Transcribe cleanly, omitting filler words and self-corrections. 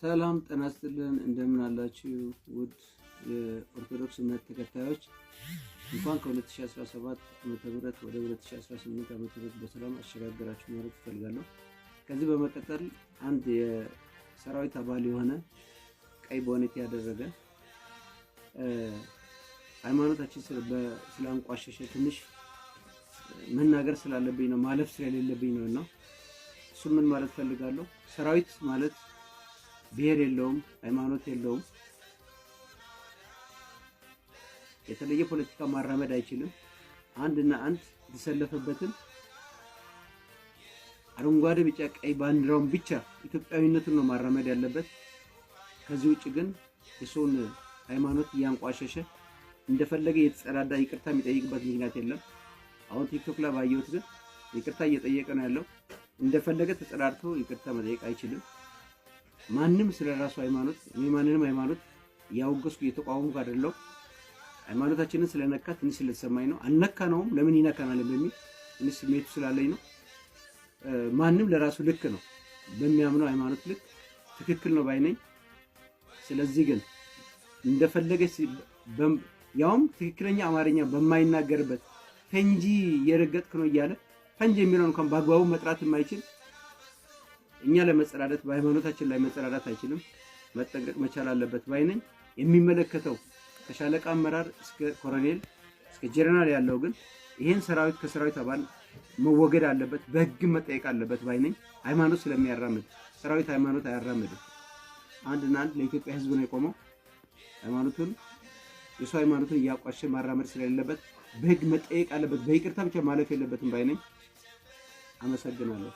ሰላም ጤና ይስጥልን እንደምን አላችሁ ውድ የኦርቶዶክስ እምነት ተከታዮች እንኳን ከ2017 ዓመተ ምህረት ወደ 2018 ዓመተ ምህረት በሰላም አሸጋገራችሁ ማለት እፈልጋለሁ። ከዚህ በመቀጠል አንድ የሰራዊት አባል የሆነ ቀይ ቦኔት ያደረገ ሃይማኖታችን ስላንቋሸሸ ትንሽ መናገር ስላለብኝ ነው ማለፍ ስለሌለብኝ ነውና እሱ ምን ማለት ፈልጋለሁ። ሰራዊት ማለት ብሔር የለውም፣ ሃይማኖት የለውም፣ የተለየ ፖለቲካ ማራመድ አይችልም። አንድና አንድ የተሰለፈበትን አረንጓዴ ቢጫ ቀይ ባንዲራውን ብቻ ኢትዮጵያዊነቱን ነው ማራመድ ያለበት። ከዚህ ውጭ ግን የሰውን ሃይማኖት እያንቋሸሸ እንደፈለገ የተጸዳዳ ይቅርታ የሚጠይቅበት ምክንያት የለም። አሁን ቲክቶክ ላይ ባየሁት ግን ይቅርታ እየጠየቀ ነው ያለው። እንደፈለገ ተጸዳድቶ ይቅርታ መጠየቅ አይችልም። ማንም ስለራሱ ሃይማኖት የማንንም ሃይማኖት ያውገስኩ እየተቃወምኩ አይደለም። ሃይማኖታችንን ስለነካ ትንሽ ስለተሰማኝ ነው። አልነካነውም፣ ለምን ይነካናል በሚል ትንሽ ስሜቱ ስላለኝ ነው። ማንም ለራሱ ልክ ነው፣ በሚያምነው ሃይማኖት ልክ ትክክል ነው ባይነኝ። ስለዚህ ግን እንደፈለገ ያውም ትክክለኛ አማርኛ በማይናገርበት ፈንጂ የረገጥክ ነው እያለ ፈንጂ የሚለውን እንኳን በአግባቡ መጥራት የማይችል እኛ ለመጸዳዳት በሃይማኖታችን ላይ መጸዳዳት አይችልም። መጠንቀቅ መቻል አለበት ባይነኝ። የሚመለከተው ከሻለቃ አመራር እስከ ኮሎኔል እስከ ጀነራል ያለው ግን ይሄን ሰራዊት ከሰራዊት አባል መወገድ አለበት፣ በህግ መጠየቅ አለበት ባይነኝ። ሃይማኖት ስለሚያራምድ ሰራዊት ሃይማኖት አያራምድም። አንድና አንድ ለኢትዮጵያ ህዝብ ነው የቆመው። ሃይማኖቱን የሰው ሃይማኖቱን እያቋሸ ማራመድ ስለሌለበት በህግ መጠየቅ አለበት። በይቅርታ ብቻ ማለፍ የለበትም ባይነኝ። አመሰግናለሁ።